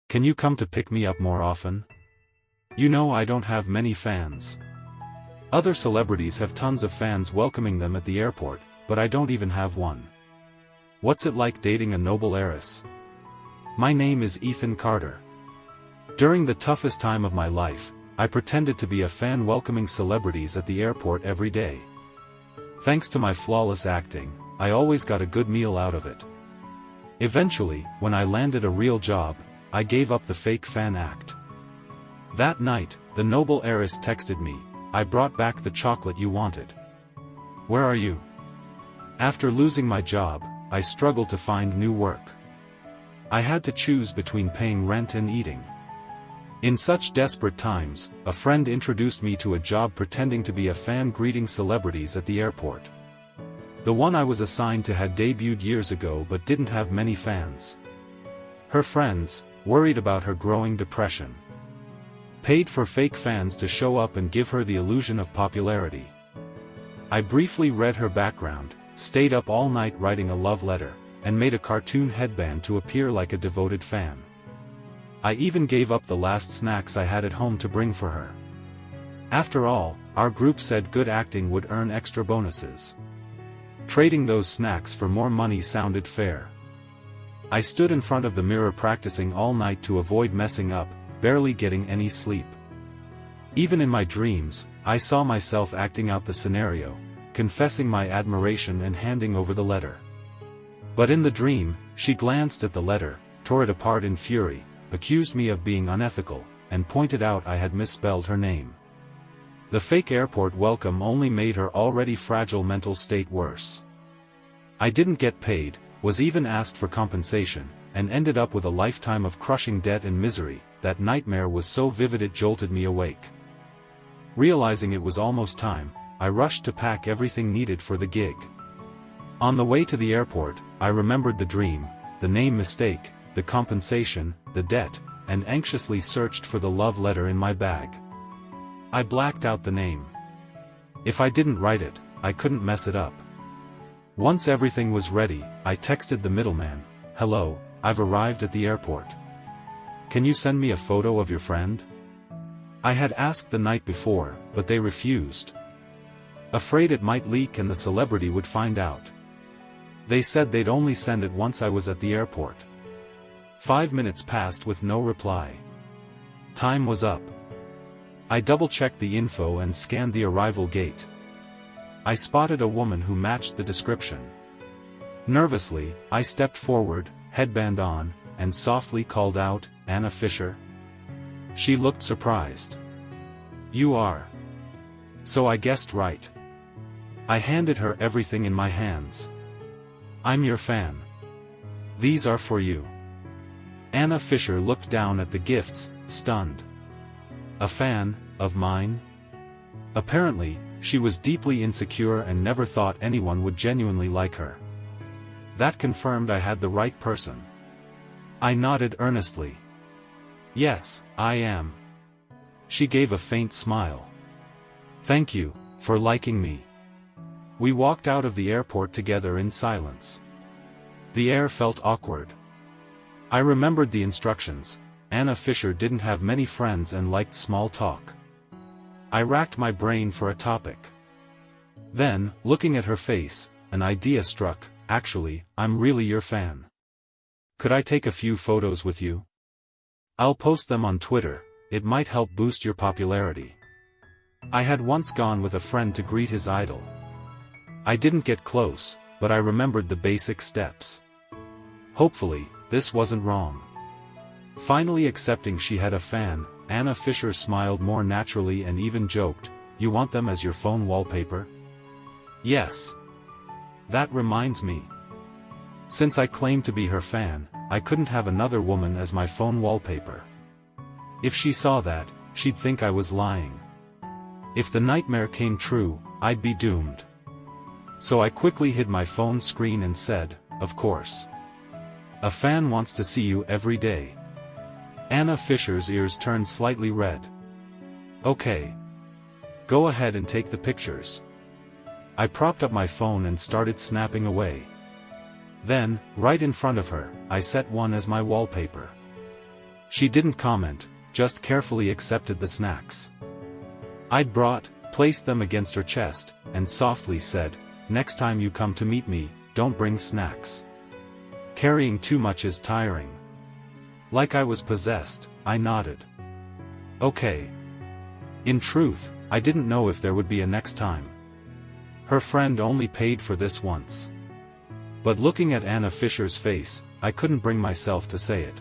Can you come to pick me up more often? You know I don't have many fans. Other celebrities have tons of fans welcoming them at the airport, but I don't even have one. What's it like dating a noble heiress? My name is Ethan Carter. During the toughest time of my life, I pretended to be a fan welcoming celebrities at the airport every day. Thanks to my flawless acting, I always got a good meal out of it. Eventually, when I landed a real job, I gave up the fake fan act. That night, the noble heiress texted me, "I brought back the chocolate you wanted. Where are you?" After losing my job, I struggled to find new work. I had to choose between paying rent and eating. In such desperate times, a friend introduced me to a job pretending to be a fan greeting celebrities at the airport. The one I was assigned to had debuted years ago but didn't have many fans. Her friends, worried about her growing depression, paid for fake fans to show up and give her the illusion of popularity. I briefly read her background, stayed up all night writing a love letter, and made a cartoon headband to appear like a devoted fan. I even gave up the last snacks I had at home to bring for her. After all, our group said good acting would earn extra bonuses. Trading those snacks for more money sounded fair. I stood in front of the mirror practicing all night to avoid messing up, barely getting any sleep. Even in my dreams, I saw myself acting out the scenario, confessing my admiration and handing over the letter. But in the dream, she glanced at the letter, tore it apart in fury, accused me of being unethical, and pointed out I had misspelled her name. The fake airport welcome only made her already fragile mental state worse. I didn't get paid, was even asked for compensation, and ended up with a lifetime of crushing debt and misery. That nightmare was so vivid it jolted me awake. Realizing it was almost time, I rushed to pack everything needed for the gig. On the way to the airport, I remembered the dream, the name mistake, the compensation, the debt, and anxiously searched for the love letter in my bag. I blacked out the name. If I didn't write it, I couldn't mess it up. Once everything was ready, I texted the middleman, "Hello, I've arrived at the airport. Can you send me a photo of your friend?" I had asked the night before, but they refused. Afraid it might leak and the celebrity would find out. They said they'd only send it once I was at the airport. 5 minutes passed with no reply. Time was up. I double-checked the info and scanned the arrival gate. I spotted a woman who matched the description. Nervously, I stepped forward, headband on, and softly called out, "Anna Fisher?" She looked surprised. "You are." So I guessed right. I handed her everything in my hands. "I'm your fan. These are for you." Anna Fisher looked down at the gifts, stunned. A fan of mine? Apparently, she was deeply insecure and never thought anyone would genuinely like her. That confirmed I had the right person. I nodded earnestly. "Yes, I am." She gave a faint smile. "Thank you for liking me." We walked out of the airport together in silence. The air felt awkward. I remembered the instructions. Anna Fisher didn't have many friends and liked small talk. I racked my brain for a topic. Then, looking at her face, an idea struck. "Actually, I'm really your fan. Could I take a few photos with you? I'll post them on Twitter, it might help boost your popularity." I had once gone with a friend to greet his idol. I didn't get close, but I remembered the basic steps. Hopefully, this wasn't wrong. Finally accepting she had a fan, Anna Fisher smiled more naturally and even joked, "You want them as your phone wallpaper?" "Yes. That reminds me. Since I claimed to be her fan, I couldn't have another woman as my phone wallpaper. If she saw that, she'd think I was lying. If the nightmare came true, I'd be doomed. So I quickly hid my phone screen and said, "Of course. A fan wants to see you every day." Anna Fisher's ears turned slightly red. "Okay. Go ahead and take the pictures." I propped up my phone and started snapping away. Then, right in front of her, I set one as my wallpaper. She didn't comment, just carefully accepted the snacks I'd brought, placed them against her chest, and softly said, "Next time you come to meet me, don't bring snacks. Carrying too much is tiring." Like I was possessed, I nodded. Okay. In truth, I didn't know if there would be a next time. Her friend only paid for this once. But looking at Anna Fisher's face, I couldn't bring myself to say it.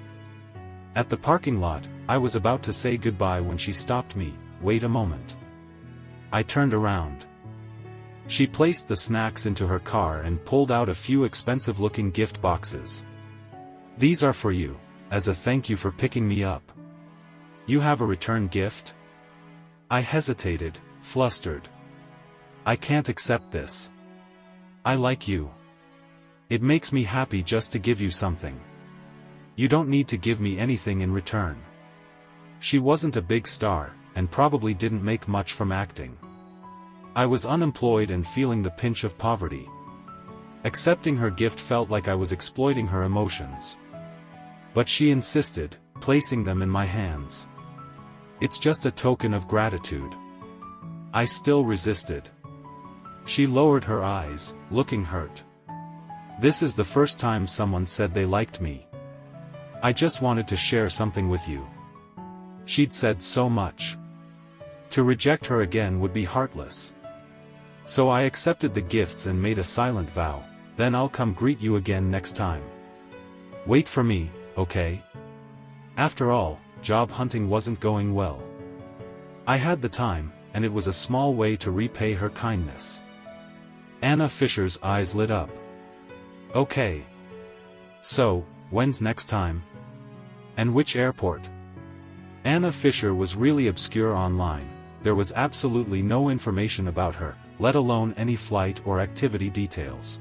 At the parking lot, I was about to say goodbye when she stopped me. "Wait a moment." I turned around. She placed the snacks into her car and pulled out a few expensive-looking gift boxes. "These are for you, as a thank you for picking me up." "You have a return gift?" I hesitated, flustered. "I can't accept this. I like you. It makes me happy just to give you something. You don't need to give me anything in return." She wasn't a big star, and probably didn't make much from acting. I was unemployed and feeling the pinch of poverty. Accepting her gift felt like I was exploiting her emotions. But she insisted, placing them in my hands. "It's just a token of gratitude." I still resisted. She lowered her eyes, looking hurt. "This is the first time someone said they liked me. I just wanted to share something with you." She'd said so much. To reject her again would be heartless. So I accepted the gifts and made a silent vow, "Then I'll come greet you again next time. Wait for me, okay?" After all, job hunting wasn't going well. I had the time, and it was a small way to repay her kindness. Anna Fisher's eyes lit up. "Okay. So, when's next time? And which airport?" Anna Fisher was really obscure online. There was absolutely no information about her, let alone any flight or activity details.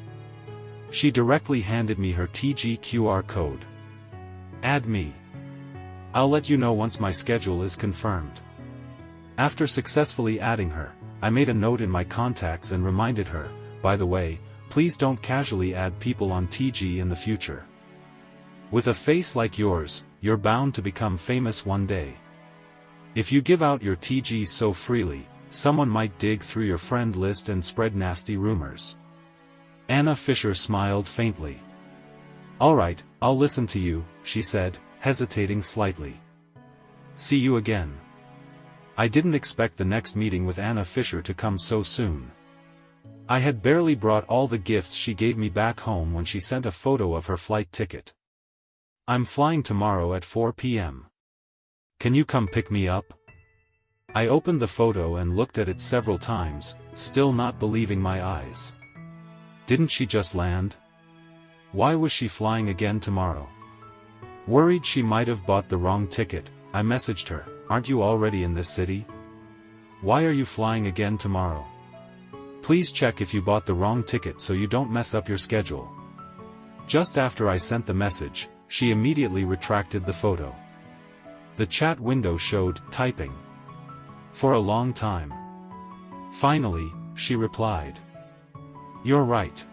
She directly handed me her TG QR code. "Add me. I'll let you know once my schedule is confirmed." After successfully adding her, I made a note in my contacts and reminded her, "By the way, please don't casually add people on TG in the future. With a face like yours, you're bound to become famous one day. If you give out your TG so freely, someone might dig through your friend list and spread nasty rumors." Anna Fisher smiled faintly. "All right, I'll listen to you," she said, hesitating slightly. "See you again." I didn't expect the next meeting with Anna Fisher to come so soon. I had barely brought all the gifts she gave me back home when she sent a photo of her flight ticket. "I'm flying tomorrow at 4 p.m. Can you come pick me up?" I opened the photo and looked at it several times, still not believing my eyes. Didn't she just land? Why was she flying again tomorrow? Worried she might have bought the wrong ticket, I messaged her, "Aren't you already in this city? Why are you flying again tomorrow? Please check if you bought the wrong ticket so you don't mess up your schedule." Just after I sent the message, she immediately retracted the photo. The chat window showed typing for a long time. Finally, she replied, "You're right.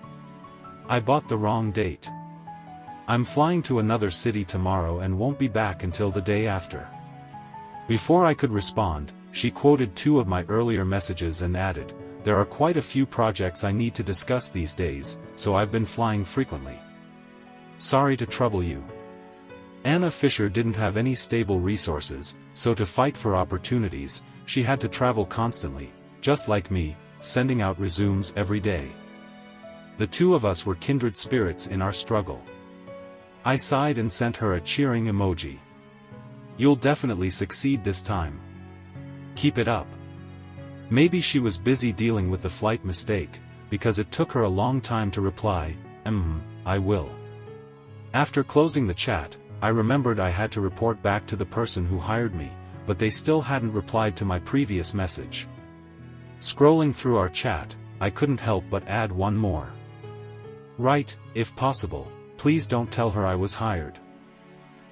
I bought the wrong date. I'm flying to another city tomorrow and won't be back until the day after." Before I could respond, she quoted two of my earlier messages and added, "There are quite a few projects I need to discuss these days, so I've been flying frequently. Sorry to trouble you." Anna Fisher didn't have any stable resources, so to fight for opportunities, she had to travel constantly, just like me, sending out resumes every day. The two of us were kindred spirits in our struggle. I sighed and sent her a cheering emoji. "You'll definitely succeed this time. Keep it up." Maybe she was busy dealing with the flight mistake, because it took her a long time to reply, "I will." After closing the chat, I remembered I had to report back to the person who hired me, but they still hadn't replied to my previous message. Scrolling through our chat, I couldn't help but add one more. "Right, if possible, please don't tell her I was hired."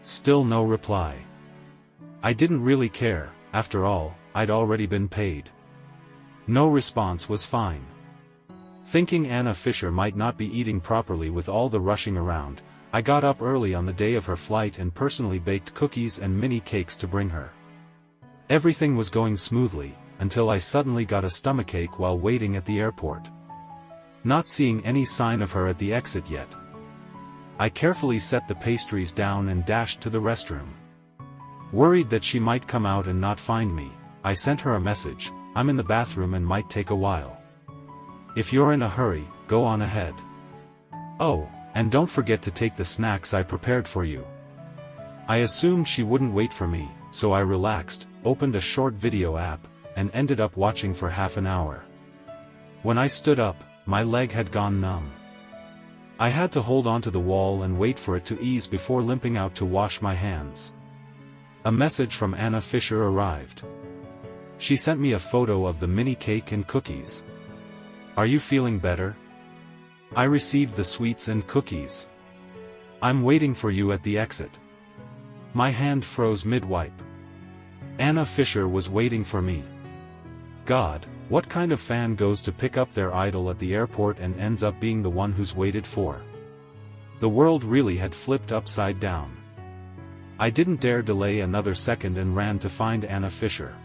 Still no reply. I didn't really care, after all, I'd already been paid. No response was fine. Thinking Anna Fisher might not be eating properly with all the rushing around, I got up early on the day of her flight and personally baked cookies and mini cakes to bring her. Everything was going smoothly, until I suddenly got a stomachache while waiting at the airport. Not seeing any sign of her at the exit yet, I carefully set the pastries down and dashed to the restroom. Worried that she might come out and not find me, I sent her a message, "I'm in the bathroom and might take a while. If you're in a hurry, go on ahead. Oh, and don't forget to take the snacks I prepared for you." I assumed she wouldn't wait for me, so I relaxed, opened a short video app, and ended up watching for half an hour. When I stood up, my leg had gone numb. I had to hold onto the wall and wait for it to ease before limping out to wash my hands. A message from Anna Fisher arrived. She sent me a photo of the mini cake and cookies. "Are you feeling better? I received the sweets and cookies. I'm waiting for you at the exit." My hand froze mid-wipe. Anna Fisher was waiting for me. God, what kind of fan goes to pick up their idol at the airport and ends up being the one who's waited for? The world really had flipped upside down. I didn't dare delay another second and ran to find Anna Fisher.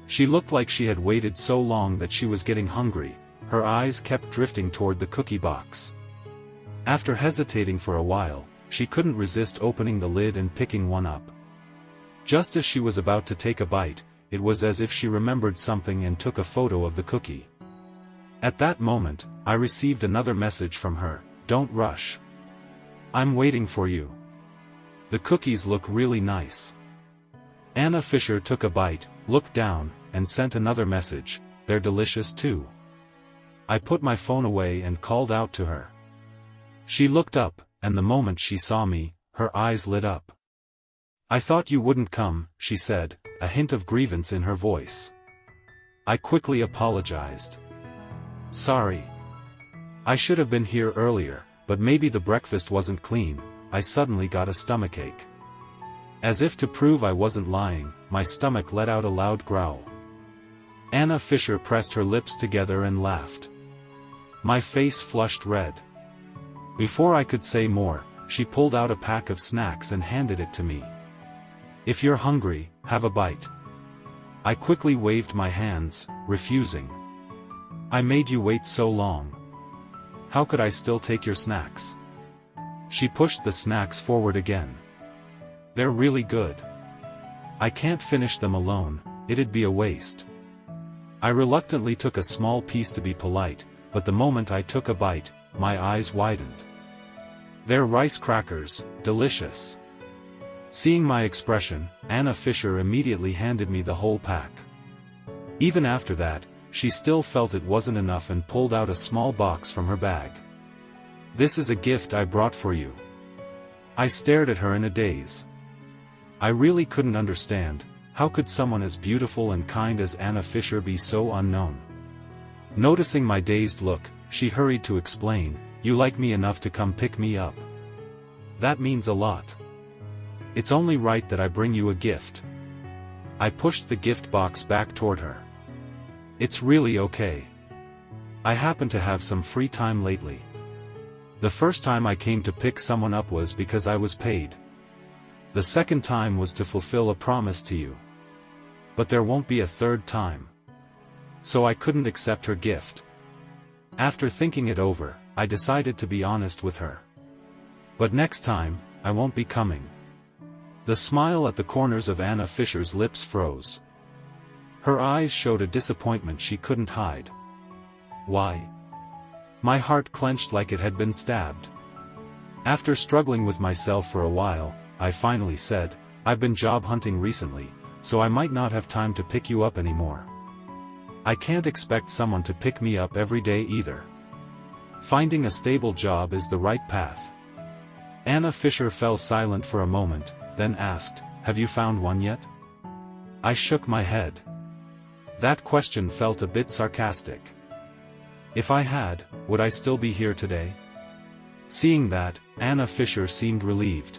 She looked like she had waited so long that she was getting hungry. Her eyes kept drifting toward the cookie box. After hesitating for a while, she couldn't resist opening the lid and picking one up. Just as she was about to take a bite, it was as if she remembered something and took a photo of the cookie. At that moment, I received another message from her, "Don't rush. I'm waiting for you. The cookies look really nice." Anna Fisher took a bite, looked down, and sent another message, "They're delicious too." I put my phone away and called out to her. She looked up, and the moment she saw me, her eyes lit up. "I thought you wouldn't come," she said, a hint of grievance in her voice. I quickly apologized. "Sorry. I should have been here earlier, but maybe the breakfast wasn't clean." I suddenly got a stomachache. As if to prove I wasn't lying, my stomach let out a loud growl. Anna Fisher pressed her lips together and laughed. My face flushed red. Before I could say more, she pulled out a pack of snacks and handed it to me. "If you're hungry, have a bite." I quickly waved my hands, refusing. "I made you wait so long. How could I still take your snacks?" She pushed the snacks forward again. "They're really good. I can't finish them alone, it'd be a waste." I reluctantly took a small piece to be polite, but the moment I took a bite, my eyes widened. "They're rice crackers, delicious." Seeing my expression, Anna Fisher immediately handed me the whole pack. Even after that, she still felt it wasn't enough and pulled out a small box from her bag. "This is a gift I brought for you." I stared at her in a daze. I really couldn't understand, how could someone as beautiful and kind as Anna Fisher be so unknown? Noticing my dazed look, she hurried to explain, "You like me enough to come pick me up. That means a lot. It's only right that I bring you a gift." I pushed the gift box back toward her. "It's really okay. I happen to have some free time lately. The first time I came to pick someone up was because I was paid. The second time was to fulfill a promise to you. But there won't be a third time. So I couldn't accept her gift." After thinking it over, I decided to be honest with her. "But next time, I won't be coming." The smile at the corners of Anna Fisher's lips froze. Her eyes showed a disappointment she couldn't hide. "Why?" My heart clenched like it had been stabbed. After struggling with myself for a while, I finally said, "I've been job hunting recently, so I might not have time to pick you up anymore. I can't expect someone to pick me up every day either. Finding a stable job is the right path." Anna Fisher fell silent for a moment, then asked, "Have you found one yet?" I shook my head. That question felt a bit sarcastic. If I had, would I still be here today? Seeing that, Anna Fisher seemed relieved.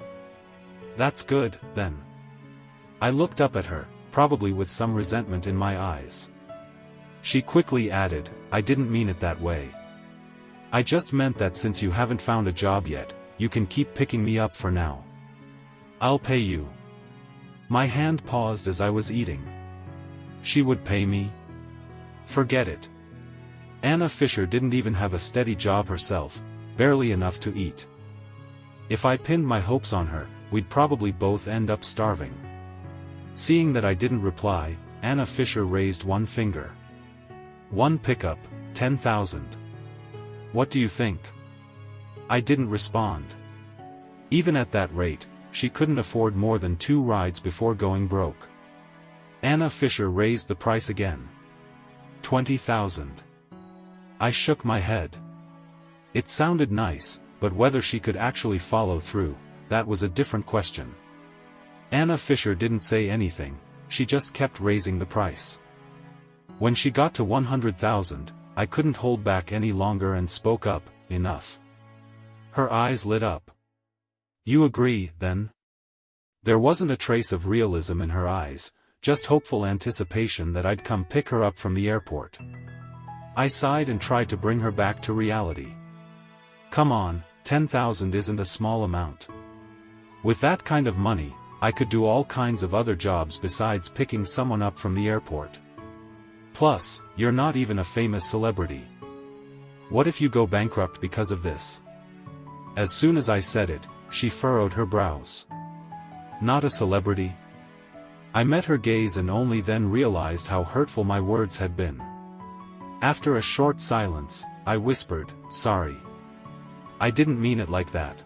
"That's good, then." I looked up at her, probably with some resentment in my eyes. She quickly added, "I didn't mean it that way. I just meant that since you haven't found a job yet, you can keep picking me up for now. I'll pay you. My hand paused as I was eating. She would pay me? Forget it. Anna Fisher didn't even have a steady job herself, barely enough to eat. If I pinned my hopes on her, we'd probably both end up starving. Seeing that I didn't reply, Anna Fisher raised one finger. One pickup, 10,000. What do you think? I didn't respond. Even at that rate, she couldn't afford more than 2 rides before going broke. Anna Fisher raised the price again. 20,000. I shook my head. It sounded nice, but whether she could actually follow through, that was a different question. Anna Fisher didn't say anything, she just kept raising the price. When she got to 100,000, I couldn't hold back any longer and spoke up, enough. Her eyes lit up. You agree, then? There wasn't a trace of realism in her eyes, just hopeful anticipation that I'd come pick her up from the airport. I sighed and tried to bring her back to reality. Come on, 10,000 isn't a small amount. With that kind of money, I could do all kinds of other jobs besides picking someone up from the airport. Plus, you're not even a famous celebrity. What if you go bankrupt because of this? As soon as I said it, she furrowed her brows. Not a celebrity? I met her gaze and only then realized how hurtful my words had been. After a short silence, I whispered, sorry. I didn't mean it like that.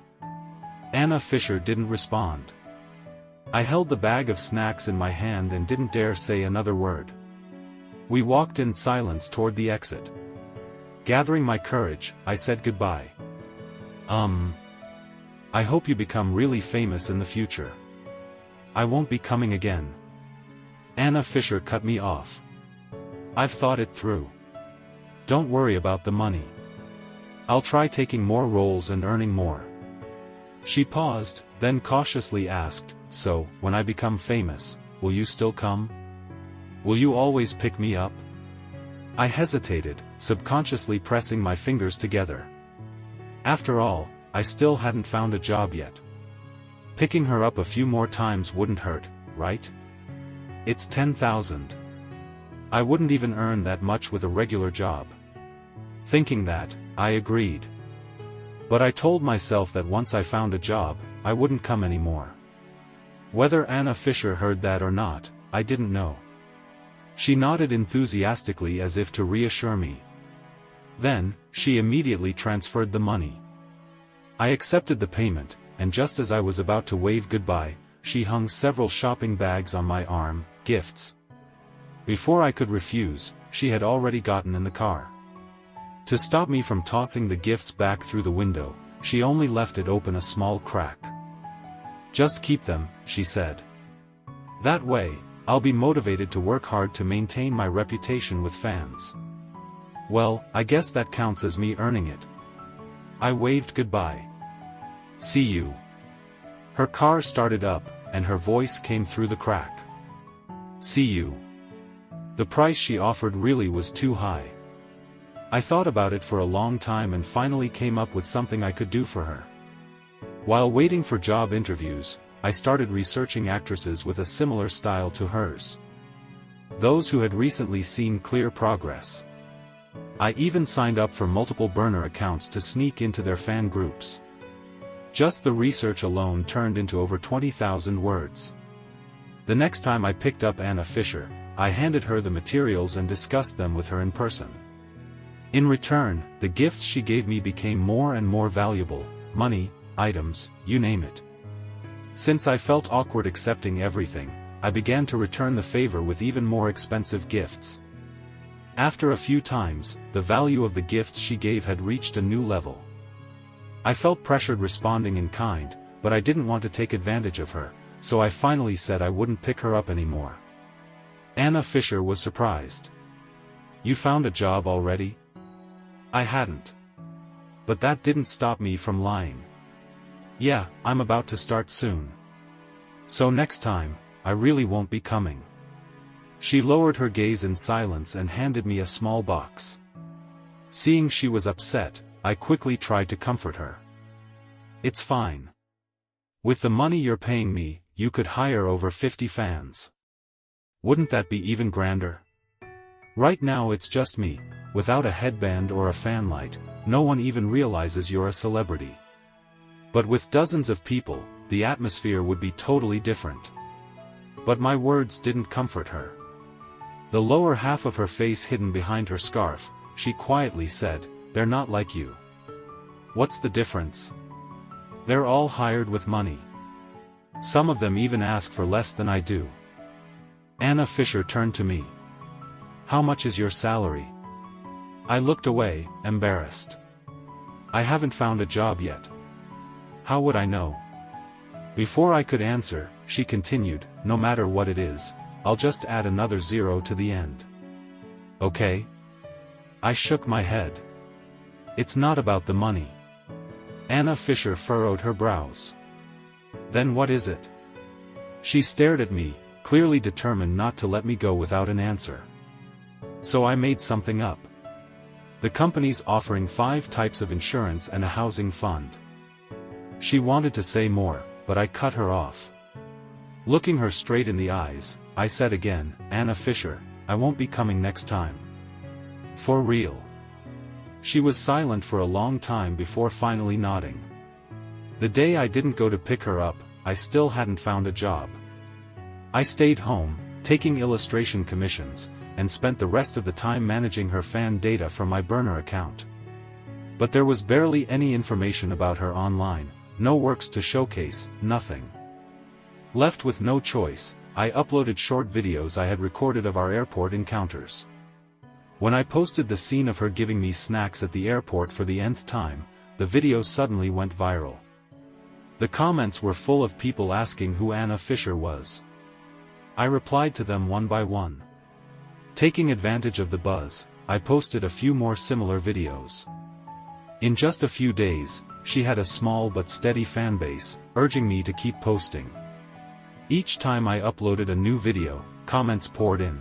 Anna Fisher didn't respond. I held the bag of snacks in my hand and didn't dare say another word. We walked in silence toward the exit. Gathering my courage, I said goodbye. I hope you become really famous in the future. I won't be coming again. Anna Fisher cut me off. I've thought it through. Don't worry about the money. I'll try taking more roles and earning more. She paused, then cautiously asked, so, when I become famous, will you still come? Will you always pick me up? I hesitated, subconsciously pressing my fingers together. After all, I still hadn't found a job yet. Picking her up a few more times wouldn't hurt, right? It's 10,000. I wouldn't even earn that much with a regular job. Thinking that, I agreed. But I told myself that once I found a job, I wouldn't come anymore. Whether Anna Fisher heard that or not, I didn't know. She nodded enthusiastically as if to reassure me. Then, she immediately transferred the money. I accepted the payment, and just as I was about to wave goodbye, she hung several shopping bags on my arm, gifts. Before I could refuse, she had already gotten in the car. To stop me from tossing the gifts back through the window, she only left it open a small crack. Just keep them, she said. That way, I'll be motivated to work hard to maintain my reputation with fans. Well, I guess that counts as me earning it. I waved goodbye. See you. Her car started up, and her voice came through the crack. See you. The price she offered really was too high. I thought about it for a long time and finally came up with something I could do for her. While waiting for job interviews, I started researching actresses with a similar style to hers. Those who had recently seen clear progress. I even signed up for multiple burner accounts to sneak into their fan groups. Just the research alone turned into over 20,000 words. The next time I picked up Anna Fisher, I handed her the materials and discussed them with her in person. In return, the gifts she gave me became more and more valuable, money, items, you name it. Since I felt awkward accepting everything, I began to return the favor with even more expensive gifts. After a few times, the value of the gifts she gave had reached a new level. I felt pressured responding in kind, but I didn't want to take advantage of her, so I finally said I wouldn't pick her up anymore. Anna Fisher was surprised. You found a job already? I hadn't. But that didn't stop me from lying. Yeah, I'm about to start soon. So next time, I really won't be coming. She lowered her gaze in silence and handed me a small box. Seeing she was upset, I quickly tried to comfort her. It's fine. With the money you're paying me, you could hire over 50 fans. Wouldn't that be even grander? Right now it's just me, without a headband or a fan light, no one even realizes you're a celebrity. But with dozens of people, the atmosphere would be totally different. But my words didn't comfort her. The lower half of her face hidden behind her scarf, she quietly said, "They're not like you." What's the difference? They're all hired with money. Some of them even ask for less than I do. Anna Fisher turned to me. "How much is your salary?" I looked away, embarrassed. "I haven't found a job yet." "How would I know?" Before I could answer, she continued, "No matter what it is, I'll just add another zero to the end." "Okay?" I shook my head. "It's not about the money." Anna Fisher furrowed her brows. "Then what is it?" She stared at me, clearly determined not to let me go without an answer. So I made something up. "The company's offering 5 types of insurance and a housing fund." She wanted to say more, but I cut her off. Looking her straight in the eyes, I said again, "Anna Fisher, I won't be coming next time." "For real?" She was silent for a long time before finally nodding. The day I didn't go to pick her up, I still hadn't found a job. I stayed home, taking illustration commissions, and spent the rest of the time managing her fan data from my burner account. But there was barely any information about her online, no works to showcase, nothing. Left with no choice, I uploaded short videos I had recorded of our airport encounters. When I posted the scene of her giving me snacks at the airport for the nth time, the video suddenly went viral. The comments were full of people asking who Anna Fisher was. I replied to them one by one. Taking advantage of the buzz, I posted a few more similar videos. In just a few days, she had a small but steady fan base, urging me to keep posting. Each time I uploaded a new video, comments poured in.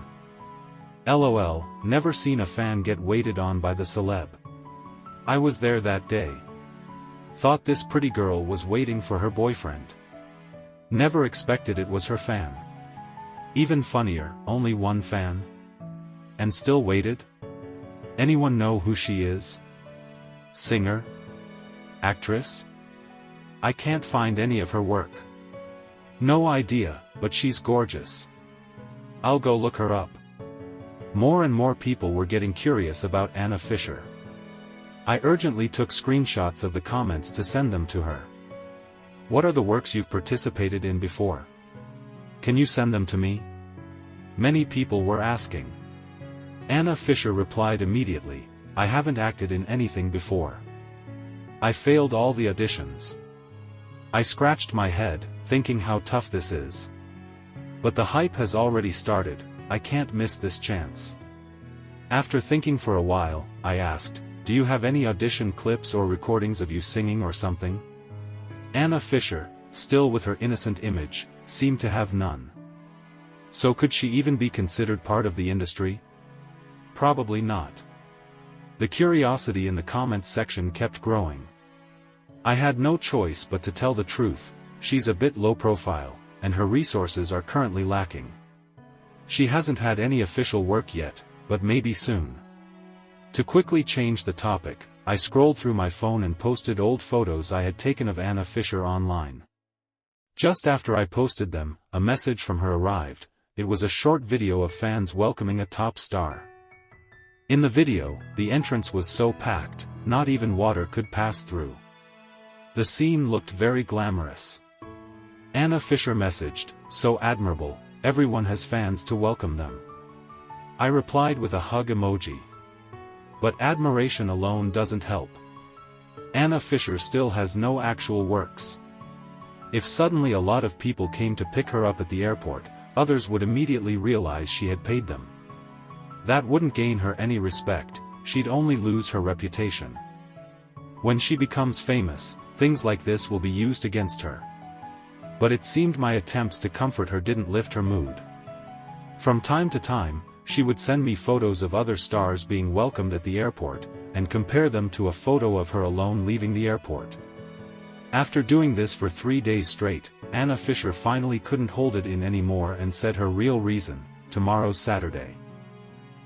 "LOL, never seen a fan get waited on by the celeb. I was there that day. Thought this pretty girl was waiting for her boyfriend. Never expected it was her fan. Even funnier, only one fan? And still waited? Anyone know who she is? Singer? Actress? I can't find any of her work. No idea, but she's gorgeous. I'll go look her up." More and more people were getting curious about Anna Fisher. I urgently took screenshots of the comments to send them to her. "What are the works you've participated in before? Can you send them to me?" Many people were asking. Anna Fisher replied immediately, "I haven't acted in anything before. I failed all the auditions." I scratched my head, thinking how tough this is. But the hype has already started, I can't miss this chance. After thinking for a while, I asked, "Do you have any audition clips or recordings of you singing or something?" Anna Fisher, still with her innocent image, seemed to have none. So could she even be considered part of the industry? Probably not. The curiosity in the comments section kept growing. I had no choice but to tell the truth. She's a bit low profile, and her resources are currently lacking. She hasn't had any official work yet, but maybe soon. To quickly change the topic, I scrolled through my phone and posted old photos I had taken of Anna Fisher online. Just after I posted them, a message from her arrived. It was a short video of fans welcoming a top star. In the video, the entrance was so packed, not even water could pass through. The scene looked very glamorous. Anna Fisher messaged, "So admirable, everyone has fans to welcome them." I replied with a hug emoji. But admiration alone doesn't help. Anna Fisher still has no actual works. If suddenly a lot of people came to pick her up at the airport, others would immediately realize she had paid them. That wouldn't gain her any respect, she'd only lose her reputation. When she becomes famous, things like this will be used against her. But it seemed my attempts to comfort her didn't lift her mood. From time to time, she would send me photos of other stars being welcomed at the airport, and compare them to a photo of her alone leaving the airport. After doing this for 3 days straight, Anna Fisher finally couldn't hold it in anymore and said her real reason: tomorrow's Saturday.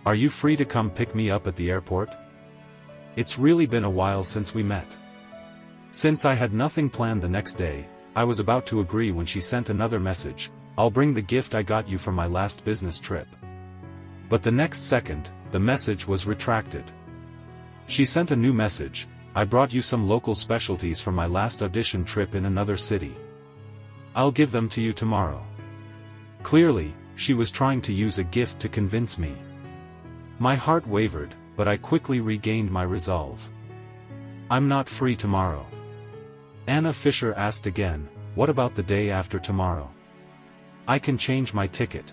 Are you free to come pick me up at the airport? It's really been a while since we met. Since I had nothing planned the next day, I was about to agree when she sent another message: I'll bring the gift I got you from my last business trip. But the next second, the message was retracted. She sent a new message: I brought you some local specialties from my last audition trip in another city. I'll give them to you tomorrow. Clearly, she was trying to use a gift to convince me. My heart wavered, but I quickly regained my resolve. I'm not free tomorrow. Anna Fisher asked again, what about the day after tomorrow? I can change my ticket.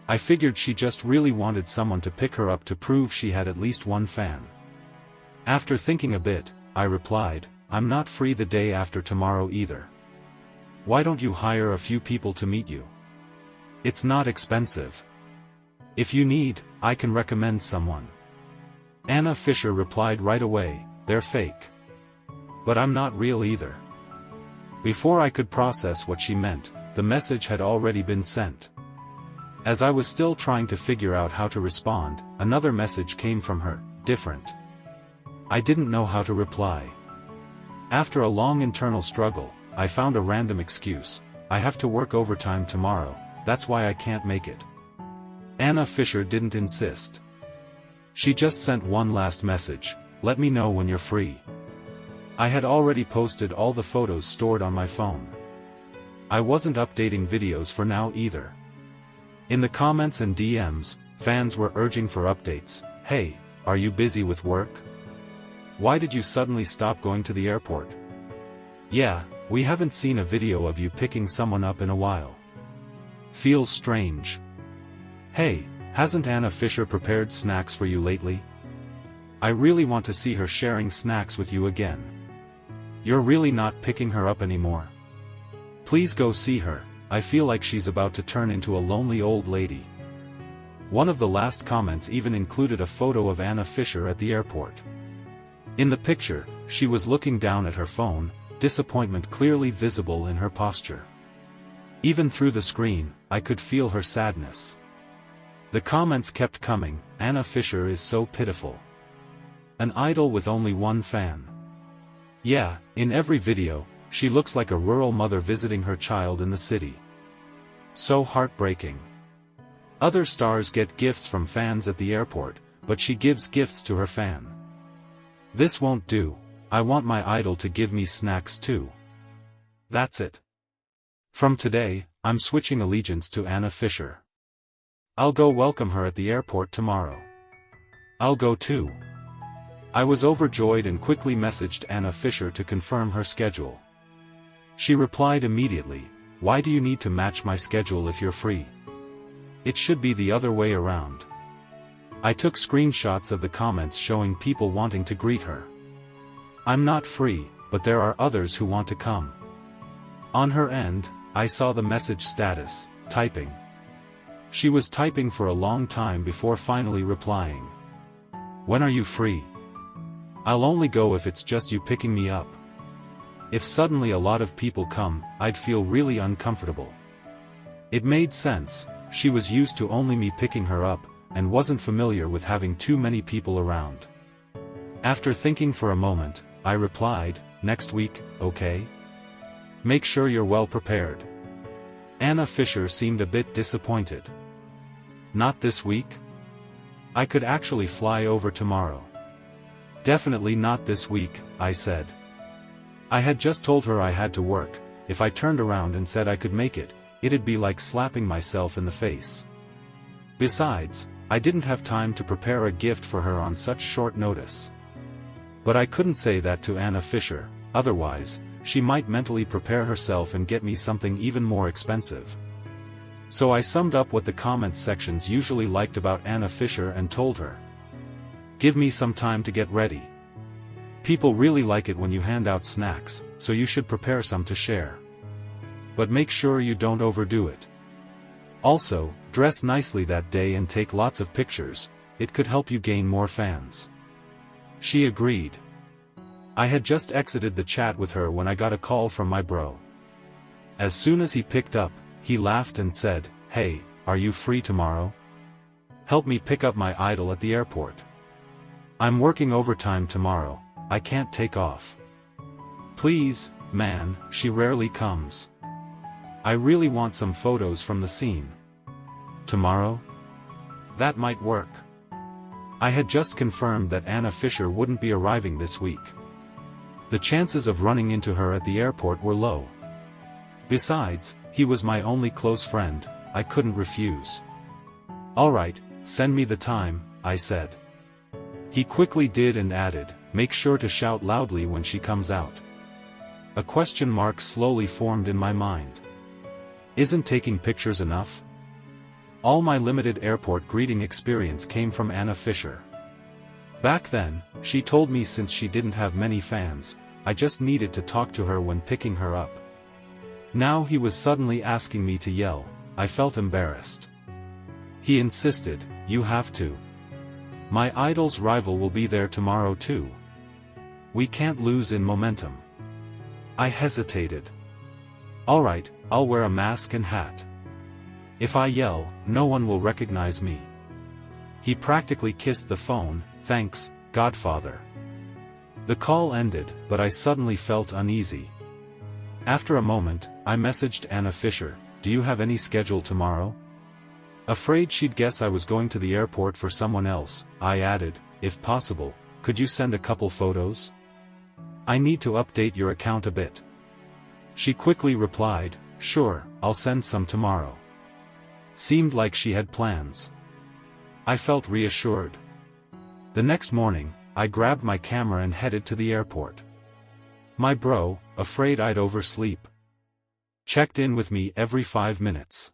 I figured she just really wanted someone to pick her up to prove she had at least one fan. After thinking a bit, I replied, I'm not free the day after tomorrow either. Why don't you hire a few people to meet you? It's not expensive. If you need, I can recommend someone. Anna Fisher replied right away, they're fake. But I'm not real either. Before I could process what she meant, the message had already been sent. As I was still trying to figure out how to respond, another message came from her, different. I didn't know how to reply. After a long internal struggle, I found a random excuse: I have to work overtime tomorrow, that's why I can't make it. Anna Fisher didn't insist. She just sent one last message: let me know when you're free. I had already posted all the photos stored on my phone. I wasn't updating videos for now either. In the comments and DMs, fans were urging for updates. Hey, are you busy with work? Why did you suddenly stop going to the airport? Yeah, we haven't seen a video of you picking someone up in a while. Feels strange. Hey, hasn't Anna Fisher prepared snacks for you lately? I really want to see her sharing snacks with you again. You're really not picking her up anymore? Please go see her, I feel like she's about to turn into a lonely old lady. One of the last comments even included a photo of Anna Fisher at the airport. In the picture, she was looking down at her phone, disappointment clearly visible in her posture. Even through the screen, I could feel her sadness. The comments kept coming: Anna Fisher is so pitiful. An idol with only one fan. Yeah, in every video, she looks like a rural mother visiting her child in the city. So heartbreaking. Other stars get gifts from fans at the airport, but she gives gifts to her fan. This won't do. I want my idol to give me snacks too. That's it. From today, I'm switching allegiance to Anna Fisher. I'll go welcome her at the airport tomorrow. I'll go too. I was overjoyed and quickly messaged Anna Fisher to confirm her schedule. She replied immediately, why do you need to match my schedule if you're free? It should be the other way around. I took screenshots of the comments showing people wanting to greet her. I'm not free, but there are others who want to come. On her end, I saw the message status, typing. She was typing for a long time before finally replying. When are you free? I'll only go if it's just you picking me up. If suddenly a lot of people come, I'd feel really uncomfortable. It made sense, she was used to only me picking her up, and wasn't familiar with having too many people around. After thinking for a moment, I replied, next week, okay? Make sure you're well prepared. Anna Fisher seemed a bit disappointed. Not this week? I could actually fly over tomorrow. Definitely not this week, I said. I had just told her I had to work. If I turned around and said I could make it, it'd be like slapping myself in the face. Besides, I didn't have time to prepare a gift for her on such short notice. But I couldn't say that to Anna Fisher, otherwise, she might mentally prepare herself and get me something even more expensive. So I summed up what the comments sections usually liked about Anna Fisher and told her. Give me some time to get ready. People really like it when you hand out snacks, so you should prepare some to share. But make sure you don't overdo it. Also, dress nicely that day and take lots of pictures, it could help you gain more fans. She agreed. I had just exited the chat with her when I got a call from my bro. As soon as he picked up, he laughed and said, "Hey, are you free tomorrow? Help me pick up my idol at the airport. I'm working overtime tomorrow, I can't take off. Please, man, she rarely comes. I really want some photos from the scene. Tomorrow? That might work." I had just confirmed that Anna Fisher wouldn't be arriving this week. The chances of running into her at the airport were low. Besides, he was my only close friend, I couldn't refuse. "Alright, send me the time," I said. He quickly did and added, "Make sure to shout loudly when she comes out." A question mark slowly formed in my mind. Isn't taking pictures enough? All my limited airport greeting experience came from Anna Fisher. Back then, she told me since she didn't have many fans, I just needed to talk to her when picking her up. Now he was suddenly asking me to yell. I felt embarrassed. He insisted, "You have to. My idol's rival will be there tomorrow too. We can't lose in momentum." I hesitated. "Alright, I'll wear a mask and hat. If I yell, no one will recognize me." He practically kissed the phone. "Thanks, Godfather." The call ended, but I suddenly felt uneasy. After a moment, I messaged Anna Fisher, "Do you have any schedule tomorrow?" Afraid she'd guess I was going to the airport for someone else, I added, "If possible, could you send a couple photos? I need to update your account a bit." She quickly replied, "Sure, I'll send some tomorrow." Seemed like she had plans. I felt reassured. The next morning, I grabbed my camera and headed to the airport. My bro, afraid I'd oversleep, checked in with me every 5 minutes.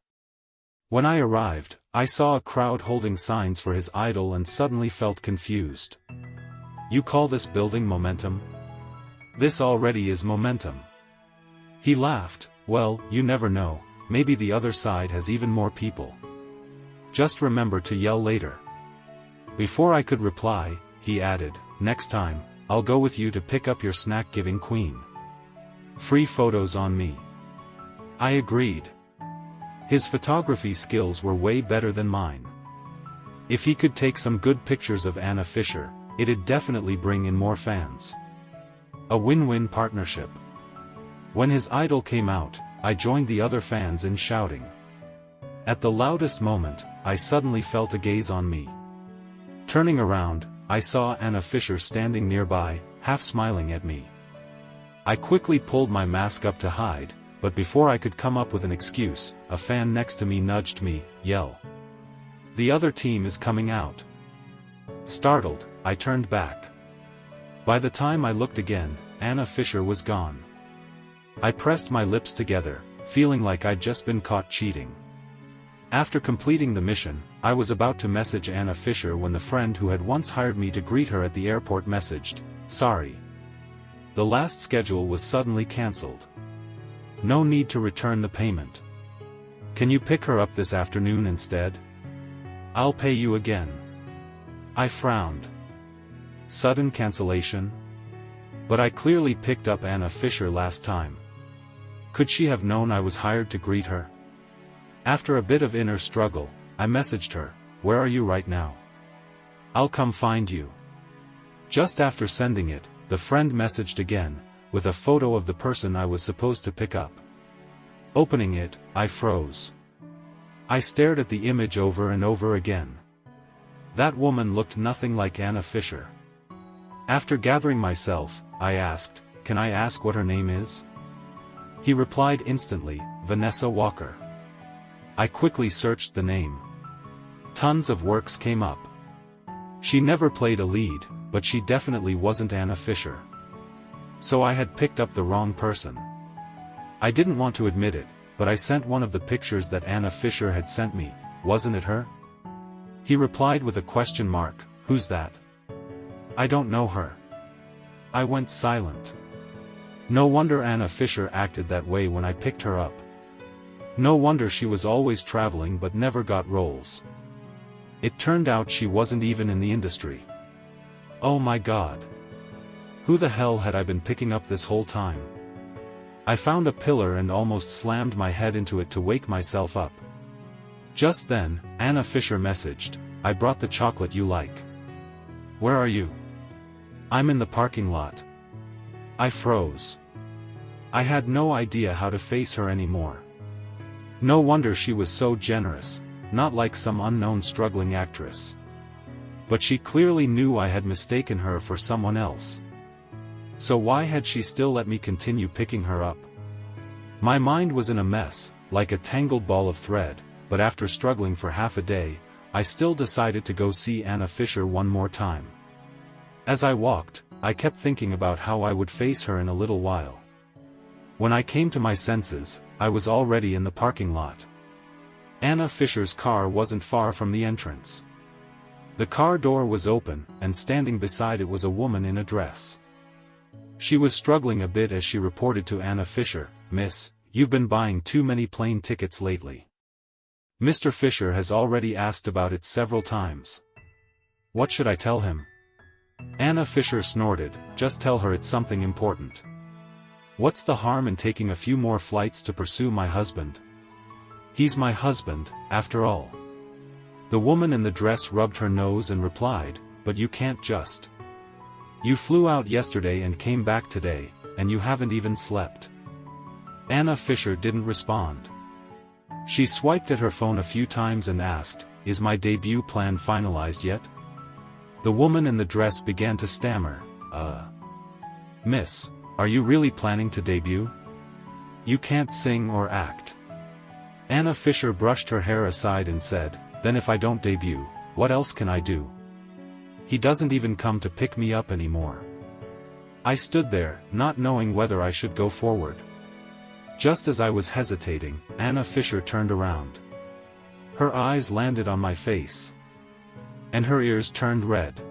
When I arrived, I saw a crowd holding signs for his idol and suddenly felt confused. "You call this building momentum? This already is momentum." He laughed, "Well, you never know, maybe the other side has even more people. Just remember to yell later." Before I could reply, he added, "Next time, I'll go with you to pick up your snack-giving queen. Free photos on me." I agreed. His photography skills were way better than mine. If he could take some good pictures of Anna Fisher, it'd definitely bring in more fans. A win-win partnership. When his idol came out, I joined the other fans in shouting. At the loudest moment, I suddenly felt a gaze on me. Turning around, I saw Anna Fisher standing nearby, half smiling at me. I quickly pulled my mask up to hide, but before I could come up with an excuse, a fan next to me nudged me, "Yell. The other team is coming out." Startled, I turned back. By the time I looked again, Anna Fisher was gone. I pressed my lips together, feeling like I'd just been caught cheating. After completing the mission, I was about to message Anna Fisher when the friend who had once hired me to greet her at the airport messaged, "Sorry. The last schedule was suddenly cancelled. No need to return the payment. Can you pick her up this afternoon instead? I'll pay you again." I frowned. Sudden cancellation? But I clearly picked up Anna Fisher last time. Could she have known I was hired to greet her? After a bit of inner struggle, I messaged her, "Where are you right now? I'll come find you." Just after sending it, the friend messaged again, with a photo of the person I was supposed to pick up. Opening it, I froze. I stared at the image over and over again. That woman looked nothing like Anna Fisher. After gathering myself, I asked, "Can I ask what her name is?" He replied instantly, "Vanessa Walker." I quickly searched the name. Tons of works came up. She never played a lead, but she definitely wasn't Anna Fisher. So I had picked up the wrong person. I didn't want to admit it, but I sent one of the pictures that Anna Fisher had sent me. Wasn't it her? He replied with a question mark, "Who's that? I don't know her." I went silent. No wonder Anna Fisher acted that way when I picked her up. No wonder she was always traveling but never got roles. It turned out she wasn't even in the industry. Oh my God. Who the hell had I been picking up this whole time? I found a pillar and almost slammed my head into it to wake myself up. Just then, Anna Fisher messaged, "I brought the chocolate you like." "Where are you?" "I'm in the parking lot." I froze. I had no idea how to face her anymore. No wonder she was so generous, not like some unknown struggling actress. But she clearly knew I had mistaken her for someone else. So why had she still let me continue picking her up? My mind was in a mess, like a tangled ball of thread, but after struggling for half a day, I still decided to go see Anna Fisher one more time. As I walked, I kept thinking about how I would face her in a little while. When I came to my senses, I was already in the parking lot. Anna Fisher's car wasn't far from the entrance. The car door was open, and standing beside it was a woman in a dress. She was struggling a bit as she reported to Anna Fisher, "Miss, you've been buying too many plane tickets lately. Mr. Fisher has already asked about it several times." "What should I tell him?" Anna Fisher snorted, "Just tell her it's something important. What's the harm in taking a few more flights to pursue my husband? He's my husband, after all." The woman in the dress rubbed her nose and replied, "But you can't just. You flew out yesterday and came back today, and you haven't even slept." Anna Fisher didn't respond. She swiped at her phone a few times and asked, "Is my debut plan finalized yet?" The woman in the dress began to stammer, "Miss, are you really planning to debut? You can't sing or act." Anna Fisher brushed her hair aside and said, "Then if I don't debut, what else can I do? He doesn't even come to pick me up anymore." I stood there, not knowing whether I should go forward. Just as I was hesitating, Anna Fisher turned around. Her eyes landed on my face. And her ears turned red.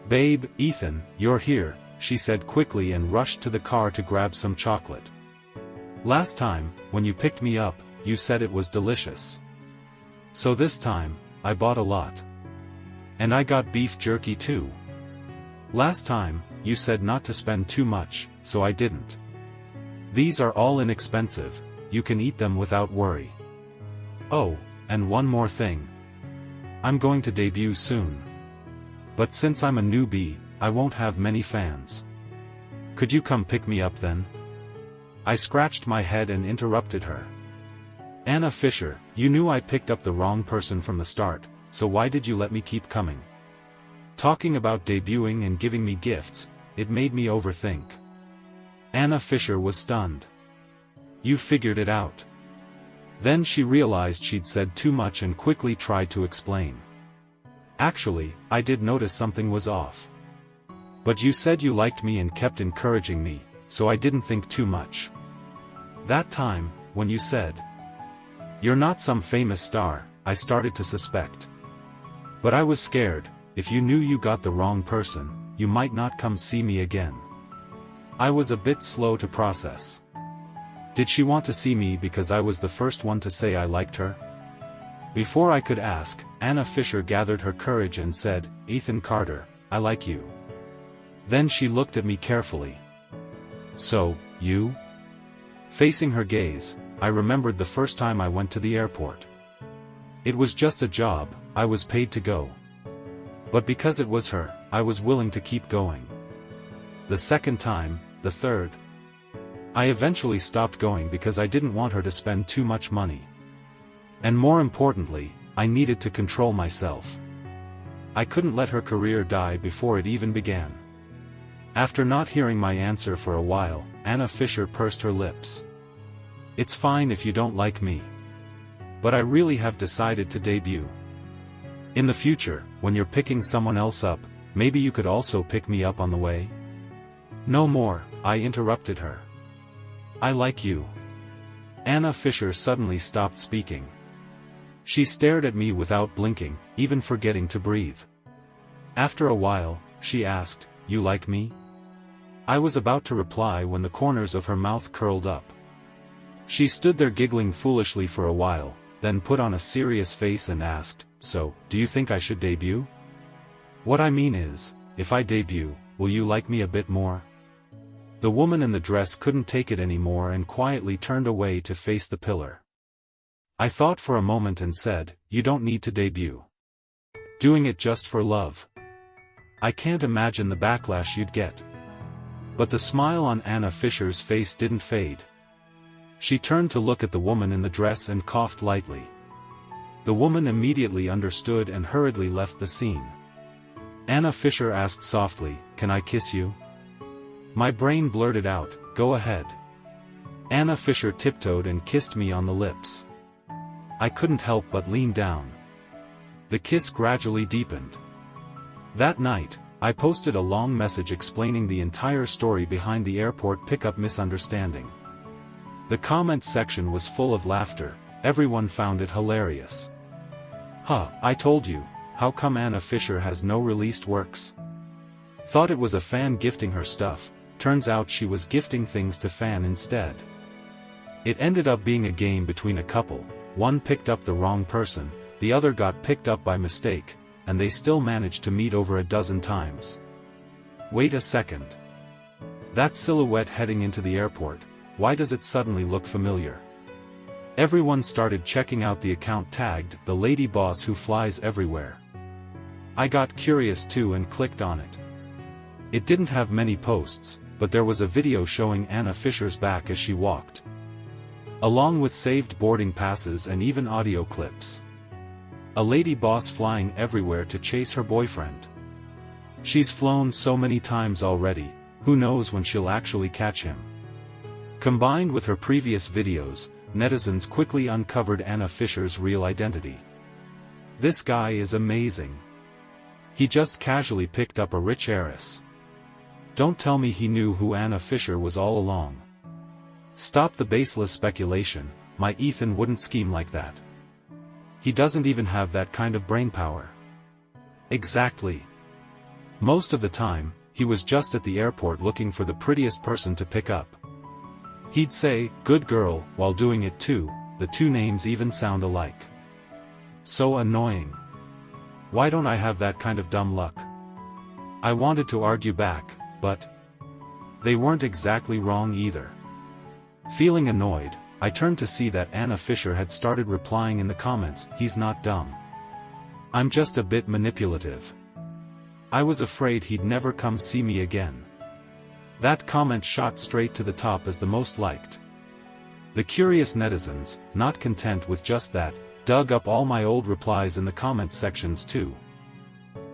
"Babe, Ethan, you're here," she said quickly and rushed to the car to grab some chocolate. "Last time, when you picked me up, you said it was delicious. So this time, I bought a lot. And I got beef jerky too. Last time, you said not to spend too much, so I didn't. These are all inexpensive, you can eat them without worry. Oh, and one more thing. I'm going to debut soon. But since I'm a newbie, I won't have many fans. Could you come pick me up then?" I scratched my head and interrupted her. "Anna Fisher, you knew I picked up the wrong person from the start, so why did you let me keep coming? Talking about debuting and giving me gifts, it made me overthink." Anna Fisher was stunned. "You figured it out." Then she realized she'd said too much and quickly tried to explain. "Actually, I did notice something was off. But you said you liked me and kept encouraging me, so I didn't think too much. That time, when you said, 'You're not some famous star,' I started to suspect. But I was scared, if you knew you got the wrong person, you might not come see me again." I was a bit slow to process. Did she want to see me because I was the first one to say I liked her? Before I could ask, Anna Fisher gathered her courage and said, "Ethan Carter, I like you." Then she looked at me carefully. "So, you?" Facing her gaze, I remembered the first time I went to the airport. It was just a job, I was paid to go. But because it was her, I was willing to keep going. The second time, the third. I eventually stopped going because I didn't want her to spend too much money. And more importantly, I needed to control myself. I couldn't let her career die before it even began. After not hearing my answer for a while, Anna Fisher pursed her lips. "It's fine if you don't like me. But I really have decided to debut. In the future, when you're picking someone else up, maybe you could also pick me up on the way?" "No more," I interrupted her. "I like you." Anna Fisher suddenly stopped speaking. She stared at me without blinking, even forgetting to breathe. After a while, she asked, "You like me?" I was about to reply when the corners of her mouth curled up. She stood there giggling foolishly for a while, then put on a serious face and asked, "So, do you think I should debut?" "What I mean is, if I debut, will you like me a bit more? The woman in the dress couldn't take it anymore and quietly turned away to face the pillar. I thought for a moment and said, you don't need to debut. Doing it just for love. I can't imagine the backlash you'd get. But the smile on Anna Fisher's face didn't fade. She turned to look at the woman in the dress and coughed lightly. The woman immediately understood and hurriedly left the scene. Anna Fisher asked softly, "Can I kiss you?" My brain blurted out, "Go ahead." Anna Fisher tiptoed and kissed me on the lips. I couldn't help but lean down. The kiss gradually deepened. That night, I posted a long message explaining the entire story behind the airport pickup misunderstanding. The comment section was full of laughter, everyone found it hilarious. "Huh, I told you, how come Anna Fisher has no released works?" Thought it was a fan gifting her stuff, turns out she was gifting things to fan instead. It ended up being a game between a couple, one picked up the wrong person, the other got picked up by mistake, and they still managed to meet over a dozen times. Wait a second. That silhouette heading into the airport, why does it suddenly look familiar? Everyone started checking out the account tagged "The Lady Boss Who Flies Everywhere." I got curious too and clicked on it. It didn't have many posts, but there was a video showing Anna Fisher's back as she walked. Along with saved boarding passes and even audio clips. A lady boss flying everywhere to chase her boyfriend. She's flown so many times already, who knows when she'll actually catch him. Combined with her previous videos, netizens quickly uncovered Anna Fisher's real identity. This guy is amazing. He just casually picked up a rich heiress. Don't tell me he knew who Anna Fisher was all along. Stop the baseless speculation, my Ethan wouldn't scheme like that. He doesn't even have that kind of brainpower. Exactly. Most of the time, he was just at the airport looking for the prettiest person to pick up. He'd say, "Good girl," while doing it too, the two names even sound alike. So annoying. Why don't I have that kind of dumb luck? I wanted to argue back, but they weren't exactly wrong either. Feeling annoyed, I turned to see that Anna Fisher had started replying in the comments, "He's not dumb. I'm just a bit manipulative. I was afraid he'd never come see me again." That comment shot straight to the top as the most liked. The curious netizens, not content with just that, dug up all my old replies in the comment sections too.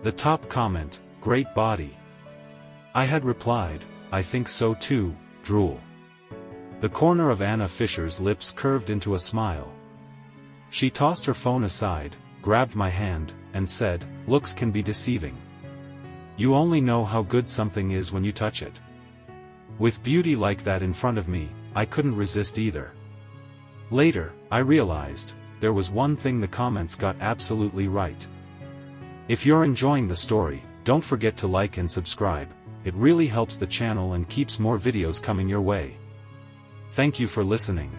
The top comment, "Great body." I had replied, "I think so too, drool." The corner of Anna Fisher's lips curved into a smile. She tossed her phone aside, grabbed my hand, and said, "Looks can be deceiving. You only know how good something is when you touch it." With beauty like that in front of me, I couldn't resist either. Later, I realized, there was one thing the comments got absolutely right. If you're enjoying the story, don't forget to like and subscribe, it really helps the channel and keeps more videos coming your way. Thank you for listening.